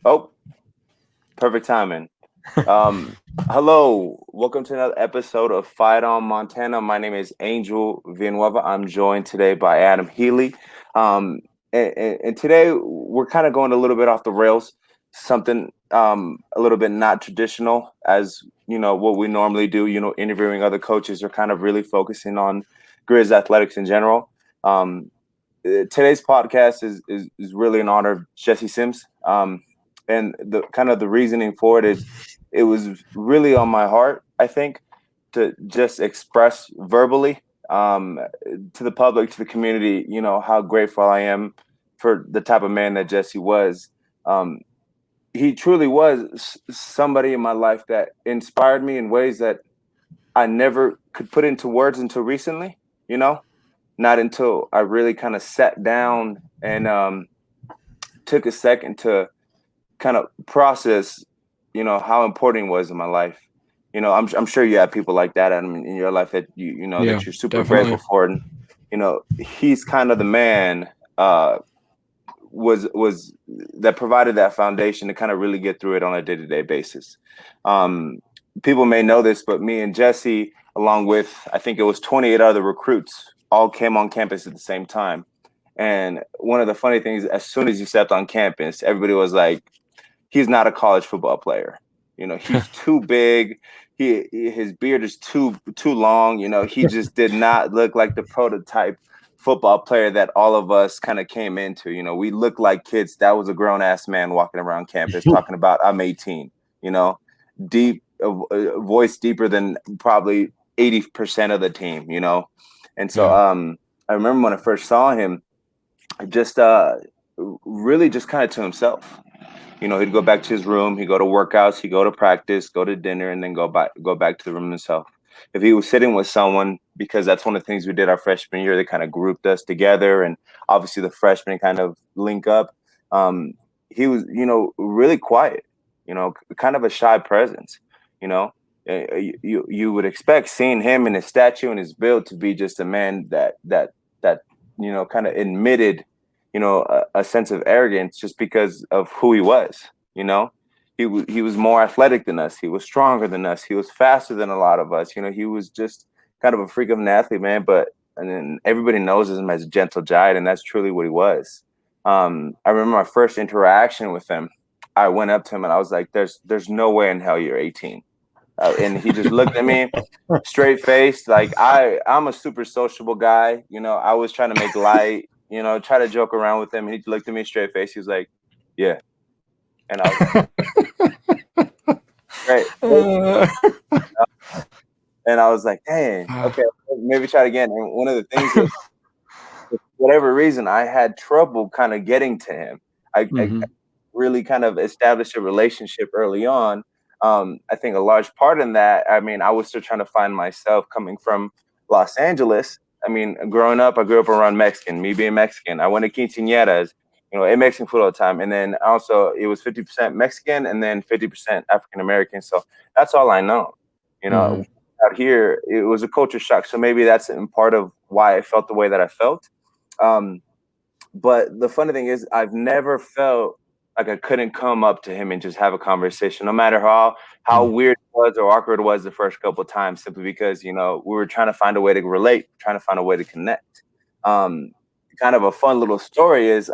Oh, perfect timing. Um, Hello, welcome to another episode of Fight on Montana. My name is Angel Villanueva. I'm joined today by Adam Healy. Um, and today we're kind of going a little bit off the rails, something a little bit not traditional as what we normally do. Interviewing other coaches or kind of really focusing on Grizz athletics in general. Um, Today's podcast is really in honor of Jesse Sims. And the kind of the reasoning for it is it was really on my heart, I think, to just express verbally to the public, to the community, how grateful I am for the type of man that Jesse was. Um, he truly was somebody in my life that inspired me in ways that I never could put into words until recently, you know? Not until I really kind of sat down and took a second to kind of process, how important he was in my life. I'm sure you have people like that in your life that Yeah, that you're super grateful definitely. for, and he's kind of the man was that provided that foundation to kind of really get through it on a day-to-day basis. Um, People may know this, but me and Jesse, along with I think it was 28 other recruits, all came on campus at the same time. And one of the funny things, as soon as you stepped on campus, everybody was like, he's not a college football player. He's too big. His beard is too long. He just did not look like the prototype football player that all of us kind of came into. We looked like kids. That was a grown ass man walking around campus talking about I'm 18. Deep voice deeper than probably 80% of the team. And so Yeah. I remember when I first saw him, just really just kind of to himself. He'd go back to his room, he'd go to workouts, he'd go to practice, go to dinner, and then go back to the room himself. If he was sitting with someone, because that's one of the things we did our freshman year, they kind of grouped us together, and obviously the freshmen kind of link up. He was, really quiet, kind of a shy presence. You know, you would expect seeing him in his stature and his build to be just a man that kind of admitted a sense of arrogance just because of who he was. He was more athletic than us. He was stronger than us. He was faster than a lot of us. He was just kind of a freak of an athlete, man. But and then everybody knows him as a gentle giant, and that's truly what he was. I remember my first interaction with him. I went up to him and I was like, "There's no way in hell you're 18." And he just looked at me straight faced. Like I'm a super sociable guy. I was trying to make light, try to joke around with him. He looked at me straight face. He was like, yeah. And I was like, great. Uh, And I was like, dang, okay, maybe try it again. And one of the things is, for whatever reason, I had trouble kind of getting to him. I mhm. really kind of established a relationship early on. I think a large part in that, I mean, I was still trying to find myself coming from Los Angeles. I mean, growing up, I grew up around Mexican, me being Mexican. I went to quinceañeras, in Mexican food all the time. And then also it was 50% Mexican and then 50% African American. So that's all I know. You know, Mhm. out here, it was a culture shock. So maybe that's in part of why I felt the way that I felt. Um, but the funny thing is, I've never felt like I couldn't come up to him and just have a conversation, no matter how Mm. weird it was or awkward it was the first couple of times, simply because we were trying to find a way to relate, trying to find a way to connect. Um, Kind of a fun little story is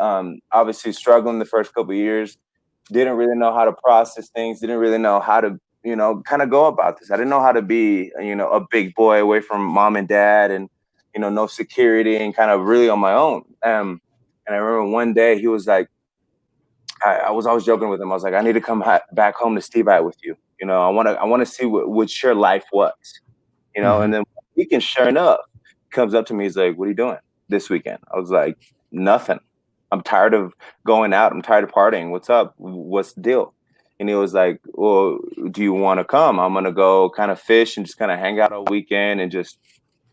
obviously struggling the first couple of years, didn't really know how to process things, didn't really know how to kind of go about this. I didn't know how to be a big boy away from mom and dad and no security and kind of really on my own. And I remember one day he was like, I was always joking with him. I was like, I need to come back home to Steve I with you. I want to see what your life was. And Mhm. then weekend, sure enough, he comes up to me. He's like, "What are you doing this weekend?" I was like, "Nothing. I'm tired of going out. I'm tired of partying. What's up? What's the deal?" And he was like, "Well, do you want to come? I'm gonna go kind of fish and just kind of hang out all weekend and just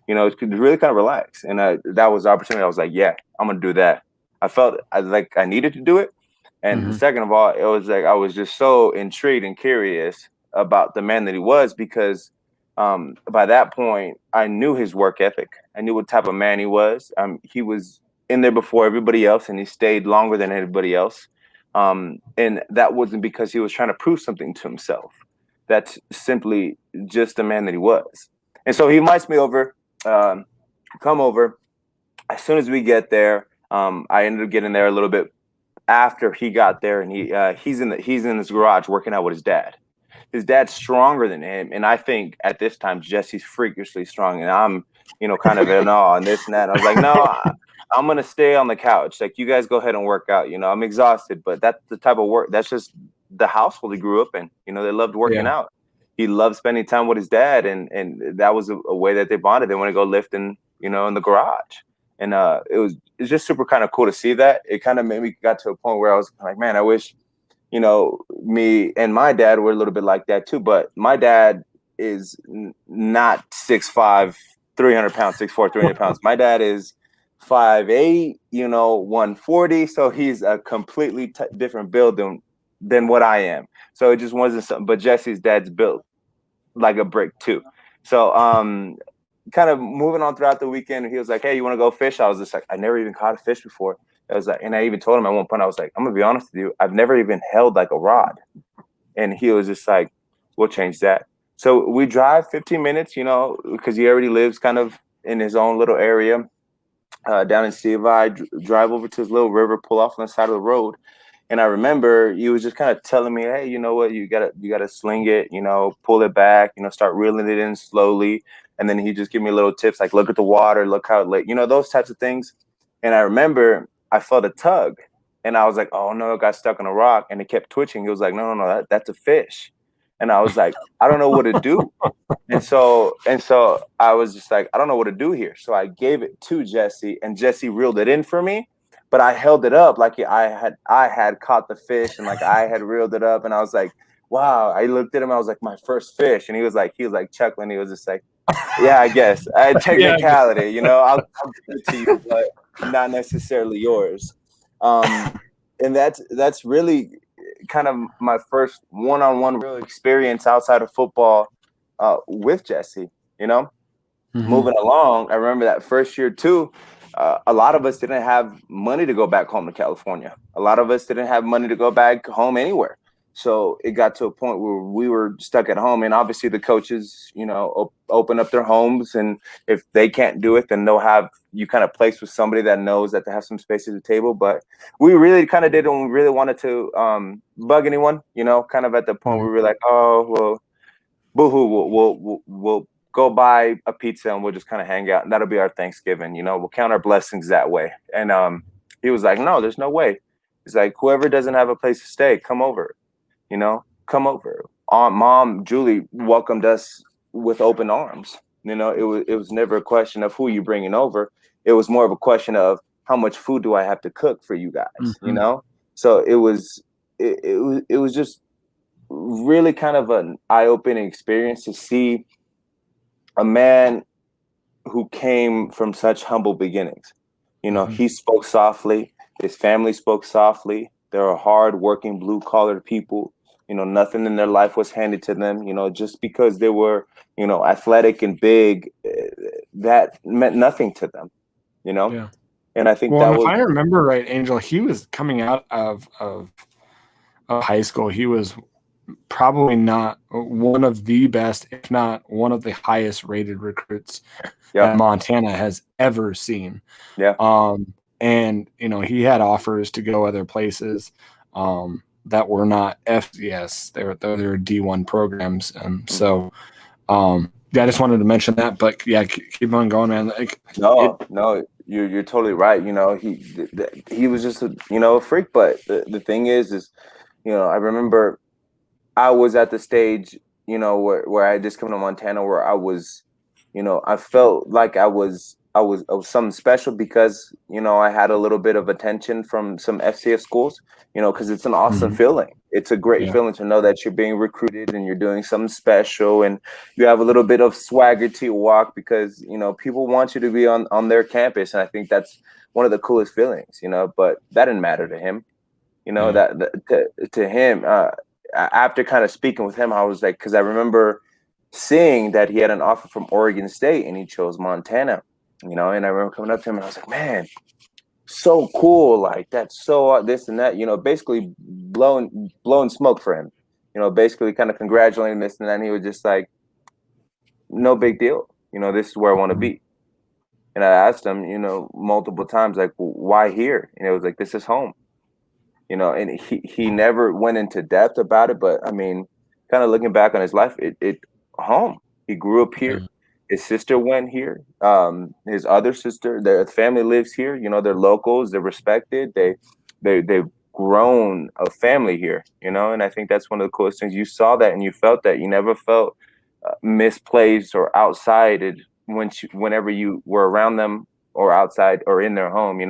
really kind of relax." And that was the opportunity. I was like, "Yeah, I'm gonna do that." I felt like I needed to do it. And Mhm. second of all, it was like I was just so intrigued and curious about the man that he was because by that point I knew his work ethic. I knew what type of man he was. He was in there before everybody else, and he stayed longer than everybody else. And that wasn't because he was trying to prove something to himself. That's simply just the man that he was. And so he invites me over, come over. As soon as we get there, I ended up getting there a little bit after he got there, and he's in his garage working out with his dad. His dad's stronger than him, and I think at this time Jesse's freakishly strong, and I'm, kind of in awe and this and that. I was like, no, I'm gonna stay on the couch. Like, you guys go ahead and work out. I'm exhausted, but that's the type of work. That's just the household he grew up in. They loved working out. He loved spending time with his dad, and that was a way that they bonded. They want to go lifting, in the garage, and it's just super kind of cool to see that. It kind of made me got to a point where I was like, man, I wish me and my dad were a little bit like that too. But my dad is not 6'5", 300 pounds, 6'4", 300 pounds. My dad is 5'8", 140. So he's a completely different build than what I am. So it just wasn't something. But Jesse's dad's built like a brick too. So kind of moving on throughout the weekend, he was like, hey, you want to go fish? I was just like, I never even caught a fish before. I was like, and I even told him at one point, I was like, I'm gonna be honest with you, I've never even held like a rod. And he was just like, we'll change that. So we drive 15 minutes, because he already lives kind of in his own little area down in Steve. Drive over to his little river, pull off on the side of the road. And I remember he was just kind of telling me, hey, you know what, you gotta sling it, pull it back, start reeling it in slowly. And then he just give me little tips like, look at the water, look how late, those types of things. And I remember I felt a tug, and I was like, oh no, it got stuck on a rock, and it kept twitching. He was like, no, that's a fish. And I was like, I don't know what to do. And so I was just like, I don't know what to do here. So I gave it to Jesse, and Jesse reeled it in for me, but I held it up like I had caught the fish, and like I had reeled it up, and I was like, wow. I looked at him, I was like, my first fish. And he was like chuckling. He was just like, yeah, I guess. Technicality, I'll give it to you, but not necessarily yours. And that's really kind of my first one-on-one real experience outside of football with Jesse. Moving along, I remember that first year too. A lot of us didn't have money to go back home to California. A lot of us didn't have money to go back home anywhere. So it got to a point where we were stuck at home, and obviously the coaches, open up their homes, and if they can't do it, then they'll have you kind of placed with somebody that knows that they have some space at the table. But we really kind of didn't really wanted to bug anyone, kind of at the point where we were like, oh, well, boohoo, we'll go buy a pizza and we'll just kind of hang out, and that'll be our Thanksgiving. We'll count our blessings that way. And he was like, no, there's no way. He's like, whoever doesn't have a place to stay, come over. Come over. Mom Julie welcomed us with open arms. It was never a question of who you bringing over. It was more of a question of how much food do I have to cook for you guys. So it was just really kind of an eye-opening experience to see a man who came from such humble beginnings. He spoke softly. His family spoke softly. They were hard-working, blue-collar people. Nothing in their life was handed to them. Just because they were, athletic and big, that meant nothing to them. Yeah. And I think if I remember right, Angel, he was coming out of high school. He was probably not one of the best, if not one of the highest rated recruits that Montana has ever seen. Yeah. And he had offers to go other places that were not FCS. They were D1 programs. And so I just wanted to mention that, but yeah, keep on going, man. No, you're totally right. He was just a freak, but the thing is, I remember I was at the stage, where I just come to Montana, where I was, I felt like I was something special because, I had a little bit of attention from some FCS schools, because it's an awesome feeling. It's a great feeling to know that you're being recruited and you're doing something special, and you have a little bit of swagger to your walk because, people want you to be on their campus. And I think that's one of the coolest feelings, but that didn't matter to him, to him, after kind of speaking with him, I was like, because I remember seeing that he had an offer from Oregon State and he chose Montana, and I remember coming up to him and I was like, man, so cool, like that's so this and that, basically blowing smoke for him, basically kind of congratulating this and that. And he was just like, no big deal, this is where I want to be. And I asked him, multiple times, like, why here? And it was like, this is home, and he never went into depth about it. But I mean, kind of looking back on his life, it home. He grew up here. Yeah. His sister went here. His other sister, their family lives here. They're locals. They're respected. They've grown a family here. And I think that's one of the coolest things. You saw that and you felt that. You never felt misplaced or outside whenever you were around them or outside or in their home.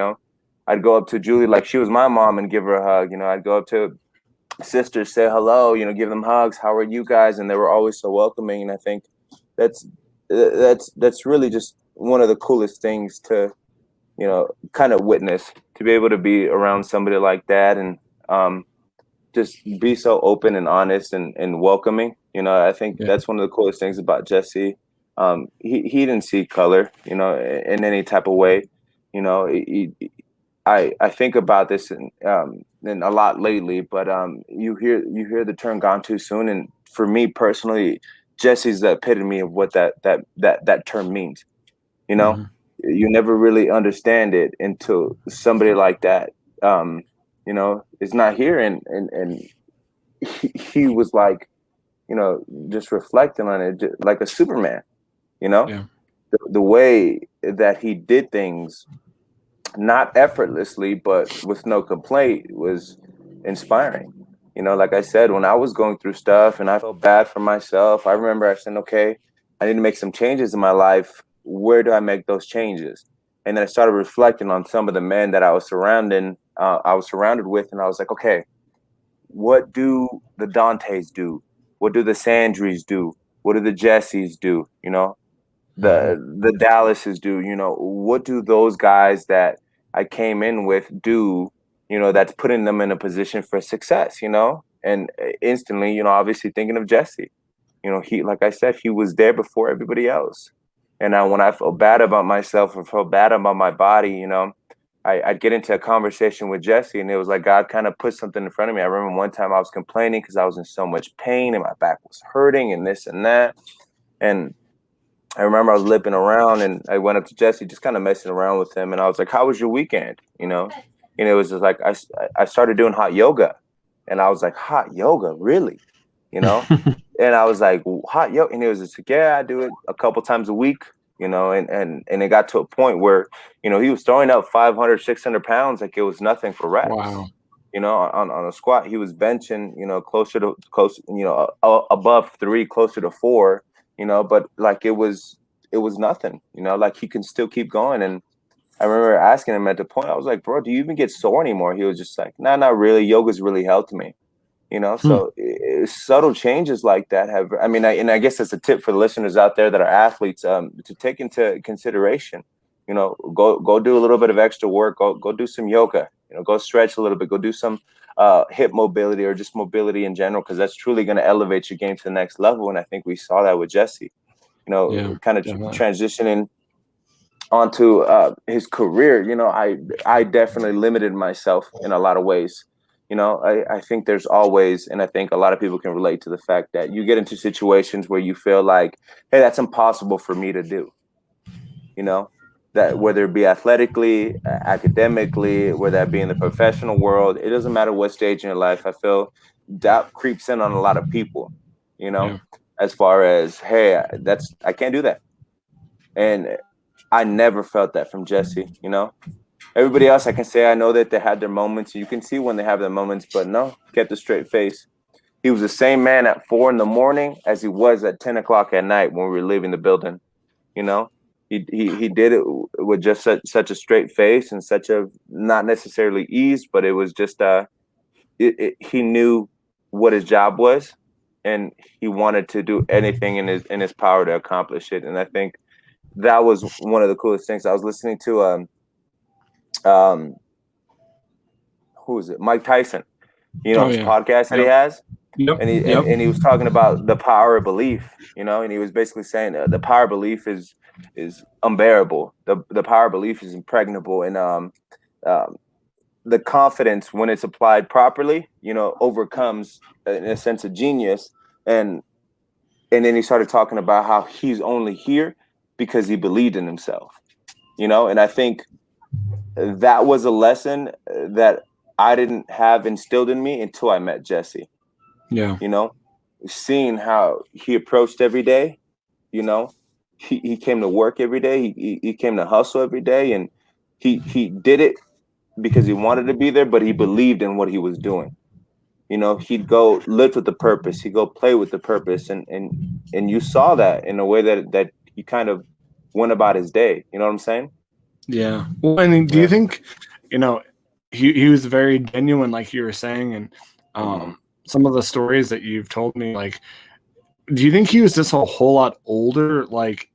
I'd go up to Julie like she was my mom and give her a hug. I'd go up to sisters, say hello, give them hugs. How are you guys? And they were always so welcoming. And I think that's really just one of the coolest things to, kind of witness, to be able to be around somebody like that and just be so open and honest and welcoming. I think that's one of the coolest things about Jesse. He didn't see color, in any type of way. I think about this and a lot lately, but you hear the term "gone too soon," and for me personally, Jesse's the epitome of what that term means. Mm-hmm. You never really understand it until somebody like that, is not here, and he was like, just reflecting on it, like a Superman, Yeah. the way that he did things, not effortlessly, but with no complaint, was inspiring. Like I said, when I was going through stuff and I felt bad for myself, I remember I said, okay, I need to make some changes in my life. Where do I make those changes? And then I started reflecting on some of the men that I was surrounded with, and I was like, okay, what do the Dantes do? What do the Sandries do? What do the Jessies do? The Dallases do. What do those guys that I came in with do? That's putting them in a position for success. And instantly, obviously thinking of Jesse. He, like I said, he was there before everybody else. And when I felt bad about myself or felt bad about my body, I'd get into a conversation with Jesse, and it was like God kind of put something in front of me. I remember one time I was complaining because I was in so much pain and my back was hurting and this and that. And I remember I was limping around, and I went up to Jesse, just kind of messing around with him. And I was like, how was your weekend? And it was just like, I started doing hot yoga, and I was like, hot yoga, really? And I was like, hot yoga. And it was just like, yeah, I do it a couple times a week, and it got to a point where, he was throwing up 500, 600 pounds. Like it was nothing for reps. Wow. On a squat, he was benching, above 3, closer to 4, but like it was nothing, like he can still keep going. And I remember asking him at the point, I was like, bro, do you even get sore anymore? He was just like, nah, not really. Yoga's really helped me, so subtle changes like that and I guess that's a tip for the listeners out there that are athletes, to take into consideration. Go do a little bit of extra work, go do some yoga, go stretch a little bit, go do some hip mobility or just mobility in general, because that's truly going to elevate your game to the next level. And I think we saw that with Jesse, kind of transitioning onto his career. I definitely limited myself in a lot of ways. I think there's always, and I think a lot of people can relate to the fact that you get into situations where you feel like, hey, that's impossible for me to do. That whether it be athletically, academically, whether that be in the professional world, it doesn't matter what stage in your life. I feel doubt creeps in on a lot of people, as far as, hey, I can't do that. And I never felt that from Jesse. Everybody else, I can say I know that they had their moments. You can see when they have their moments, but no, kept a straight face. He was the same man at 4 a.m. as he was at 10 o'clock at night when we were leaving the building. He did it with just such a straight face and such a, not necessarily ease, but it was just he knew what his job was, and he wanted to do anything in his power to accomplish it. And I think that was one of the coolest things. I was listening to who is it? Mike Tyson. His podcast that he has. Yep. And he was talking about the power of belief, and he was basically saying the power of belief is unbearable. The power of belief is impregnable. And um, the confidence when it's applied properly, overcomes in a sense of genius. And then he started talking about how he's only here because he believed in himself, and I think that was a lesson that I didn't have instilled in me until I met Jesse. Yeah. Seeing how he approached every day, he came to work every day. He came to hustle every day, and he did it because he wanted to be there, but he believed in what he was doing. He'd go live with the purpose. He'd go play with the purpose, and you saw that in a way that he kind of went about his day. You know what I'm saying? Yeah. Well, I mean, do you think, he was very genuine, like you were saying, and some of the stories that you've told me, like, do you think he was just a whole lot older, like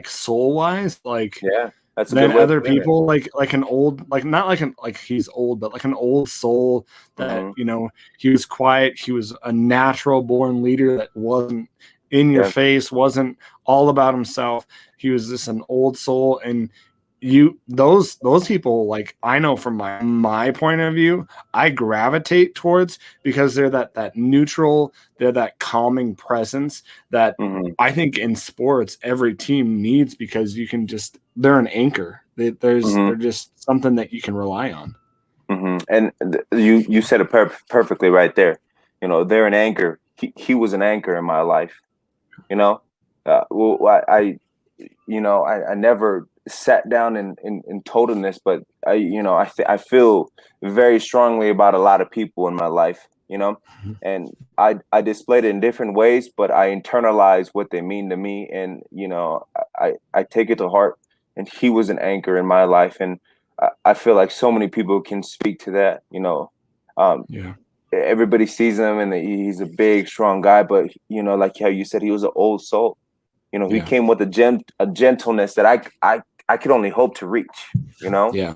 soul wise, like Yeah, that's a than good way other of putting it. people, like an old, like not like he's old, but like an old soul that he was quiet, he was a natural born leader that wasn't in your Yeah. face, wasn't all about himself. He was just an old soul, and those people, like, I know from my point of view, I gravitate towards, because they're that neutral, they're that calming presence that I think in sports every team needs, because they're an anchor. They're just something that you can rely on. And you said it perfectly right there. They're an anchor. He was an anchor in my life. Well, I never sat down and told him this, but I feel very strongly about a lot of people in my life, and I displayed it in different ways, but I internalize what they mean to me, and I take it to heart. And he was an anchor in my life, and I feel like so many people can speak to that. Yeah. Everybody sees him, and he's a big, strong guy, but like how you said, he was an old soul. He came with a gentleness that I could only hope to reach. Yeah.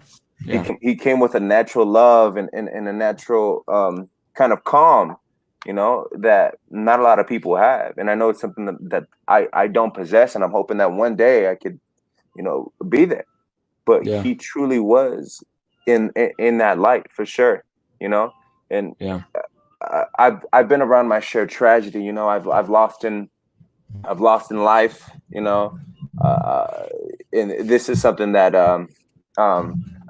He came with a natural love and a natural kind of calm, that not a lot of people have. And I know it's something that I don't possess, and I'm hoping that one day I could, be there. But he truly was in that light for sure, And I've been around my shared tragedy. I've lost in life, and this is something that a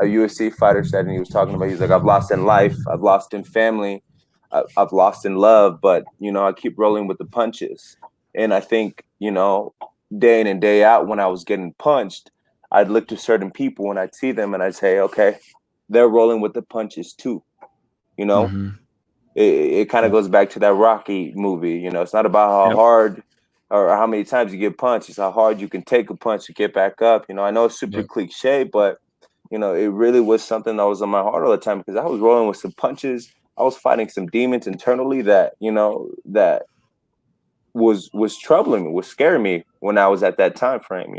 UFC fighter said, and he was talking about. He's like, I've lost in life, I've lost in family, I've lost in love, but I keep rolling with the punches. And I think day in and day out, when I was getting punched, I'd look to certain people and I'd see them and I'd say, okay, they're rolling with the punches too. It kind of goes back to that Rocky movie. It's not about how hard or how many times you get punched. It's how hard you can take a punch to get back up. I know it's super cliche, but it really was something that was on my heart all the time, because I was rolling with some punches. I was fighting some demons internally that that was troubling me, was scaring me when I was at that time frame.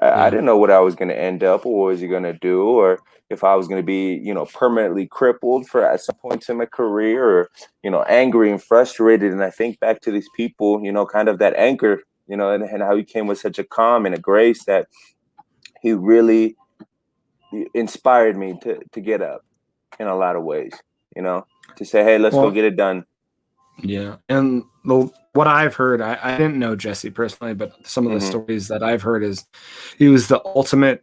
I didn't know what I was going to end up, or what was he going to do, or if I was going to be, permanently crippled for at some points in my career, or, angry and frustrated. And I think back to these people, kind of that anchor, and how he came with such a calm and a grace that he really inspired me to get up in a lot of ways, to say, hey, let's go get it done. Yeah. And what I've heard, I didn't know Jesse personally, but some of the stories that I've heard is he was the ultimate,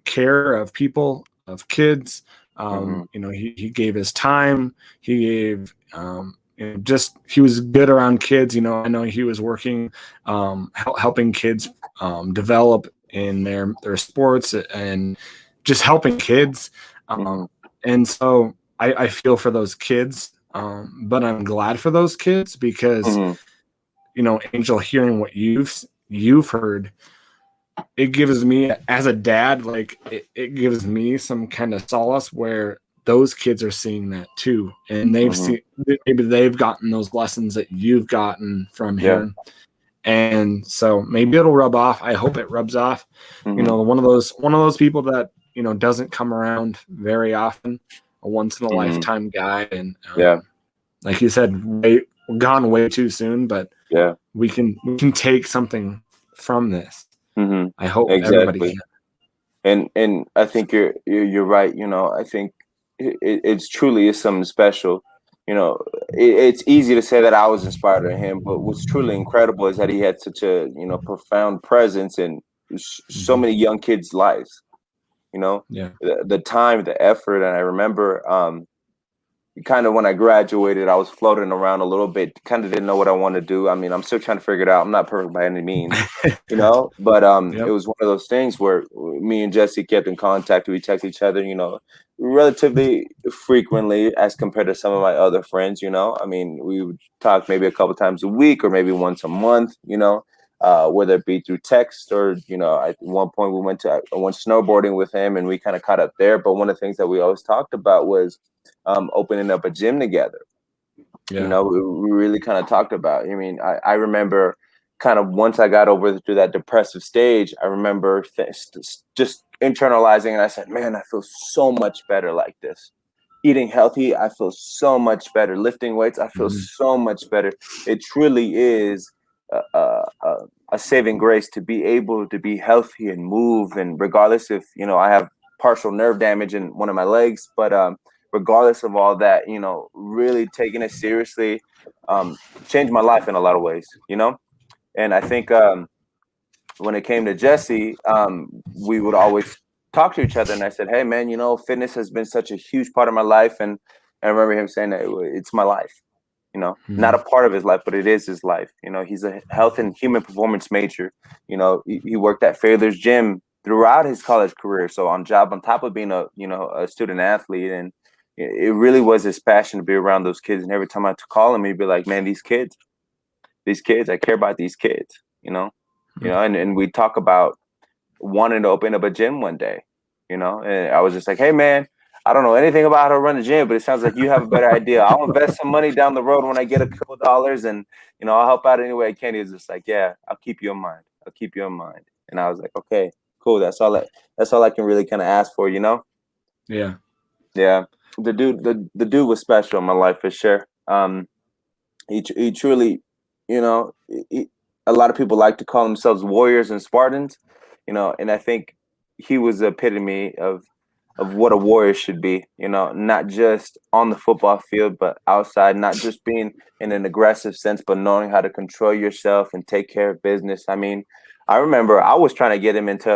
care of people, of kids. He gave his time. He gave, he was good around kids. I know he was working, helping kids develop in their sports, and just helping kids. And so I feel for those kids. But I'm glad for those kids, because Angel, hearing what you've heard, it gives me, as a dad, like it gives me some kind of solace, where those kids are seeing that too, and they've seen, maybe they've gotten those lessons that you've gotten from him. And so maybe it'll rub off. I hope it rubs off. One of those people that doesn't come around very often, a once in a lifetime guy. And like you said, gone way too soon, but we can take something from this. I hope everybody can. And I think you're right. I think it's truly is something special. It's easy to say that I was inspired by him, but what's truly incredible is that he had such a profound presence in so Mhm. many young kids' lives. Yeah. The time, the effort, and I remember kind of when I graduated, I was floating around a little bit, kind of didn't know what I wanted to do. I mean, I'm still trying to figure it out. I'm not perfect by any means, but it Yep. was one of those things where me and Jesse kept in contact. We text each other, relatively frequently as compared to some of my other friends. I mean, we would talk maybe a couple times a week or maybe once a month. Whether it be through text or at one point I went snowboarding with him and we kind of caught up there. But one of the things that we always talked about was opening up a gym together. Yeah. We really kind of talked about. I mean, I remember kind of once I got over through that depressive stage, I remember just internalizing, and I said, "Man, I feel so much better like this. Eating healthy, I feel so much better. Lifting weights, I feel Mhm. so much better. It truly is a saving grace to be able to be healthy and move. And regardless if I have partial nerve damage in one of my legs, but regardless of all that, really taking it seriously changed my life in a lot of ways. And I think when it came to Jesse, we would always talk to each other, and I said, "Hey, man, fitness has been such a huge part of my life," and I remember him saying that it's my life. Not a Mhm. part of his life, but it is his life. He's a health and human performance major. He worked at Fairle's gym throughout his college career. So on top of being a student athlete, and it really was his passion to be around those kids. And every time I call him, he'd be like, "Man, these kids, I care about these kids." And we talk about wanting to open up a gym one day. And I was just like, "Hey, man, I don't know anything about how to run a gym, but it sounds like you have a better idea. I'll invest some money down the road when I get a couple dollars, and I'll help out any way I can." He was just like, "Yeah, I'll keep you in mind. I'll keep you in mind." And I was like, "Okay, cool. That's all I can really kind of ask for." Yeah. Yeah, the dude was special in my life for sure. He truly, you know, a lot of people like to call themselves warriors and Spartans, and I think he was the epitome of what a warrior should be, not just on the football field, but outside, not just being in an aggressive sense, but knowing how to control yourself and take care of business. I mean, I remember I was trying to get him into,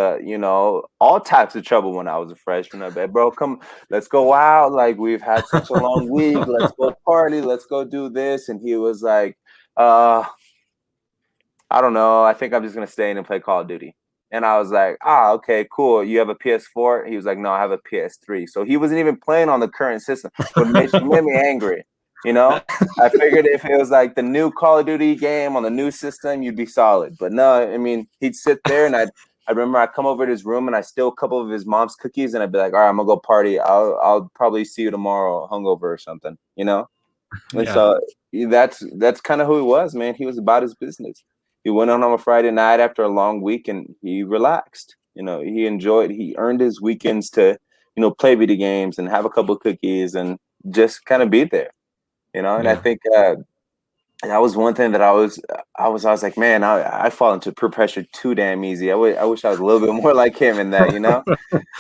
all types of trouble when I was a freshman. I bet, bro, come, let's go out. Like, we've had such a long week. Let's go party. Let's go do this. And he was like, uh, I don't know. I think I'm just gonna stay in and play Call of Duty. And I was like, okay, cool. You have a PS4? He was like, no, I have a PS3. So he wasn't even playing on the current system, but made me angry. You know, I figured if it was like the new Call of Duty game on the new system, you'd be solid. But no, I mean, he'd sit there, and I remember I'd come over to his room and I steal a couple of his mom's cookies, and I'd be like, all right, I'm gonna go party. I'll probably see you tomorrow, hungover or something. And Yeah. so that's kind of who he was, man. He was about his business. He went on a Friday night after a long week and he relaxed. He earned his weekends to, play video games and have a couple of cookies and just kind of be there. And I Yeah. think that was one thing that I was like, man, I fall into peer pressure too damn easy. I wish I was a little bit more like him in that.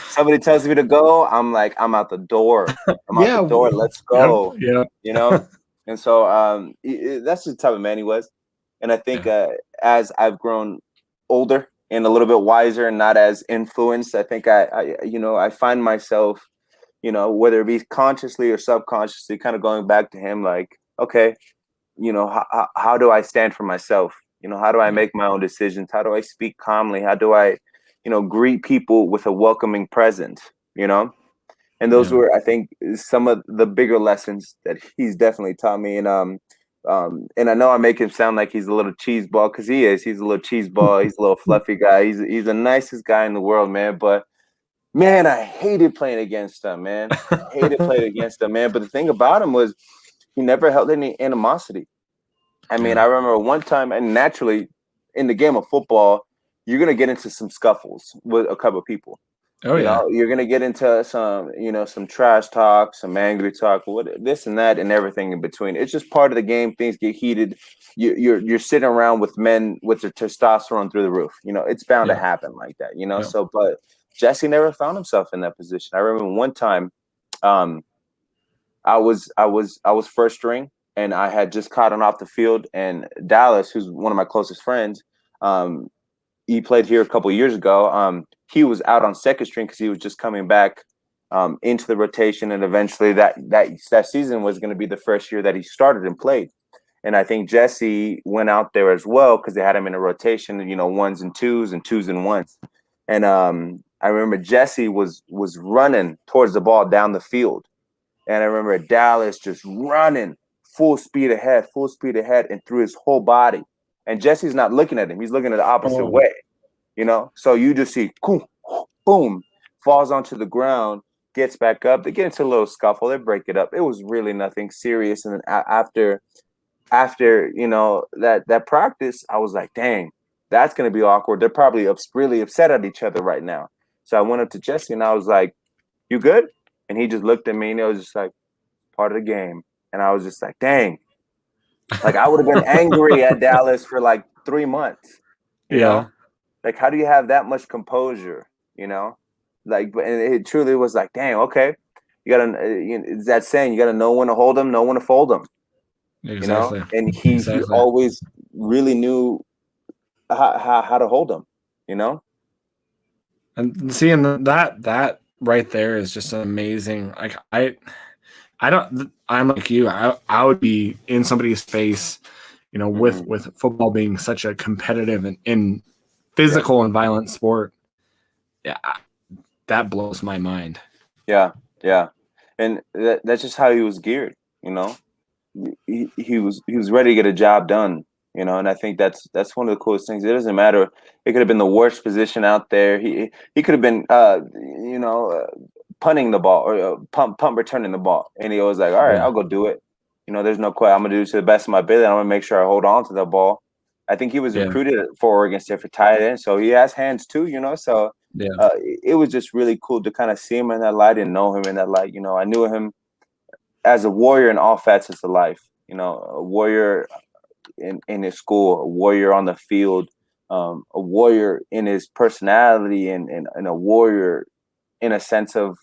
Somebody tells me to go, I'm like, I'm out the door. I'm out Yeah. the door. Let's Yep. go. Yeah. You know? And so that's the type of man he was. And I think Yeah. as I've grown older and a little bit wiser and not as influenced, I think I find myself, whether it be consciously or subconsciously, kind of going back to him like, okay, how do I stand for myself? How do I Yeah. make my own decisions? How do I speak calmly? How do I, greet people with a welcoming presence? You know, and those Yeah. were, I think, some of the bigger lessons that he's definitely taught me. And I know I make him sound like he's a little cheese ball because he is. He's a little cheese ball. He's a little fluffy guy. He's the nicest guy in the world, man. But man, I hated playing against him, man. I hated playing against him, man. But the thing about him was he never held any animosity. I mean, Yeah. I remember one time, and naturally, in the game of football, you're gonna get into some scuffles with a couple of people. Oh yeah. You're gonna get into some trash talk, some angry talk, what this and that, and everything in between. It's just part of the game. Things get heated. You're sitting around with men with their testosterone through the roof. It's bound to Yeah. happen like that. Yeah. So, but Jesse never found himself in that position. I remember one time, um, I was first string, and I had just caught on off the field, and Dallas, who's one of my closest friends, um, he played here a couple of years ago. He was out on second string because he was just coming back into the rotation, and eventually that season was going to be the first year that he started and played. And I think Jesse went out there as well because they had him in a rotation, ones and twos and ones. And I remember Jesse was running towards the ball down the field, and I remember Dallas just running full speed ahead, and through his whole body. And Jesse's not looking at him; he's looking at the opposite way. So you just see, boom, falls onto the ground, gets back up. They get into a little scuffle. They break it up. It was really nothing serious. And then after that practice, I was like, dang, that's gonna be awkward. They're probably really upset at each other right now. So I went up to Jesse and I was like, you good? And he just looked at me and it was just like, part of the game. And I was just like, dang. Like I would have been angry at Dallas for like 3 months. You know? Like, how do you have that much composure? Like, and it truly was like, dang, okay. You gotta, it's that saying, you gotta know when to hold them, know when to fold them. Exactly. And he always really knew how to hold them. And seeing that right there is just amazing. Like I'm like you. I would be in somebody's face, with football being such a competitive and physical and violent sport. Yeah, that blows my mind. Yeah, and that's just how he was geared. He was ready to get a job done. And I think that's one of the coolest things. It doesn't matter. It could have been the worst position out there. He could have been punting the ball or pump returning the ball, and he was like, all right, I'll go do it. There's no question. I'm gonna do it to the best of my ability. I'm gonna make sure I hold on to the ball. I think he was recruited for Oregon State for tight end, so he has hands too. So it was just really cool to kind of see him in that light and know him in that light. I knew him as a warrior in all facets of life. A warrior in his school, a warrior on the field, a warrior in his personality, and a warrior in a sense of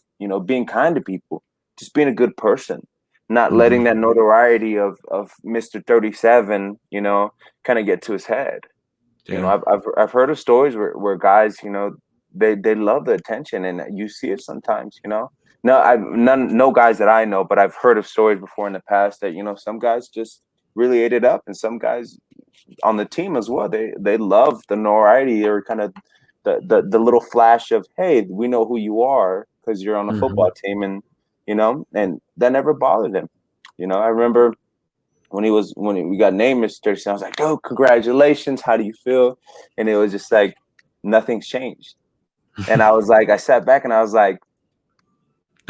being kind to people, just being a good person, not letting that notoriety of Mr. 37 kind of get to his head. I've heard of stories where guys they love the attention, and you see it sometimes. No guys that I know, but I've heard of stories before in the past that some guys just really ate it up, and some guys on the team as well, they love the notoriety or kind of the little flash of, hey, we know who you are because you're on the football team, and and that never bothered him. I remember when we got named Mr. 37, I was like, oh, congratulations, how do you feel? And it was just like nothing's changed. And I sat back and I was like,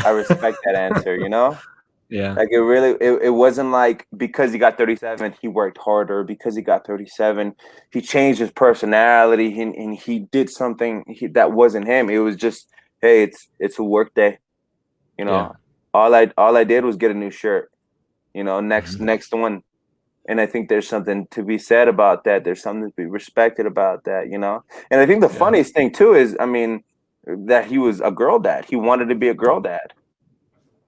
I respect that answer. Yeah. Like it wasn't like because he got 37, he worked harder. Because he got 37, he changed his personality and he did something that wasn't him. It was just, hey, it's a work day. All I did was get a new shirt. Next one. And I think there's something to be said about that. There's something to be respected about that. And I think the funniest thing too is, I mean, that he was a girl dad. He wanted to be a girl dad.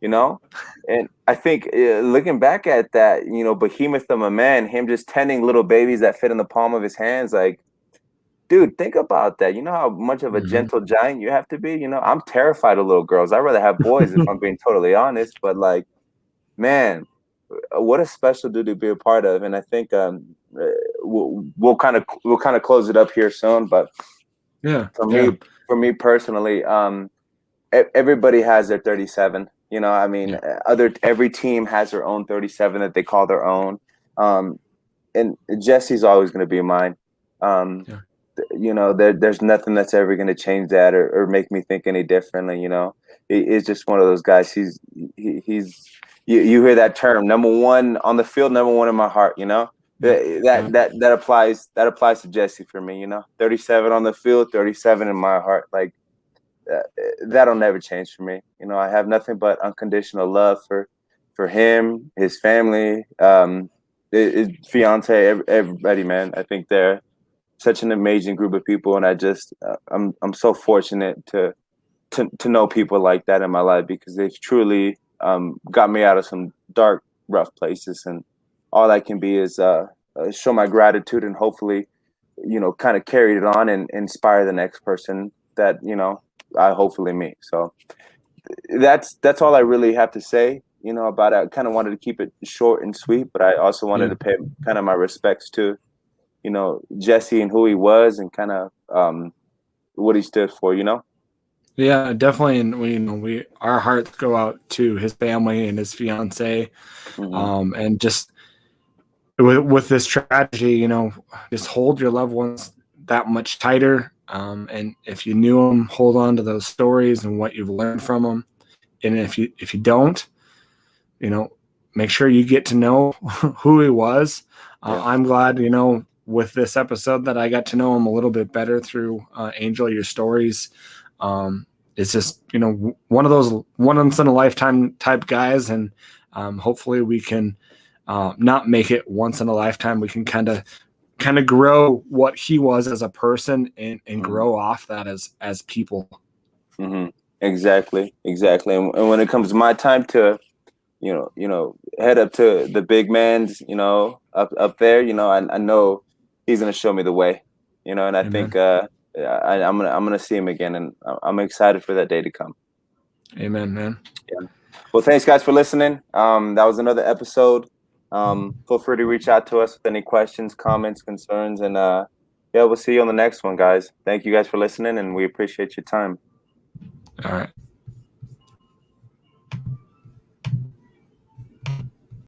And I think looking back at that, behemoth of a man, him just tending little babies that fit in the palm of his hands, like, dude, think about that. You know how much of a gentle giant you have to be? I'm terrified of little girls. I'd rather have boys if I'm being totally honest. But like, man, what a special dude to be a part of. And I think we'll kind of close it up here soon. But for me personally, everybody has their 37. Every team has their own 37 that they call their own. And Jesse's always going to be mine. There's nothing that's ever going to change that or make me think any differently. It's just one of those guys. He's you hear that term, number one on the field, number one in my heart. That applies to Jesse for me. 37 on the field, 37 in my heart. Like, that'll never change for me. I have nothing but unconditional love for him, his family, his fiance, everybody, man. I think they're such an amazing group of people, and I just I'm so fortunate to to know people like that in my life, because they've truly got me out of some dark, rough places. And all I can be is show my gratitude, and hopefully, kind of carry it on and inspire the next person that, I hopefully meet. So that's all I really have to say, about it. I kind of wanted to keep it short and sweet, but I also wanted to pay kind of my respects to, Jesse and who he was, and kind of what he stood for, Yeah, definitely. And our hearts go out to his family and his fiance. And just with this tragedy, just hold your loved ones that much tighter. And if you knew them, hold on to those stories and what you've learned from them. And if you don't, make sure you get to know who he was. I'm glad, with this episode, that I got to know him a little bit better through Angel, your stories. It's just, one of those once in a lifetime type guys. And hopefully we can not make it once in a lifetime. We can kind of grow what he was as a person, and grow off that as people. Exactly. And when it comes to my time to, head up to the big man's, up there, I know he's going to show me the way, and I Amen. think I'm going to see him again, and I'm excited for that day to come. Amen, man. Yeah. Well, thanks guys for listening. That was another episode. Feel free to reach out to us with any questions, comments, concerns, and we'll see you on the next one, guys. Thank you guys for listening, and we appreciate your time. All right.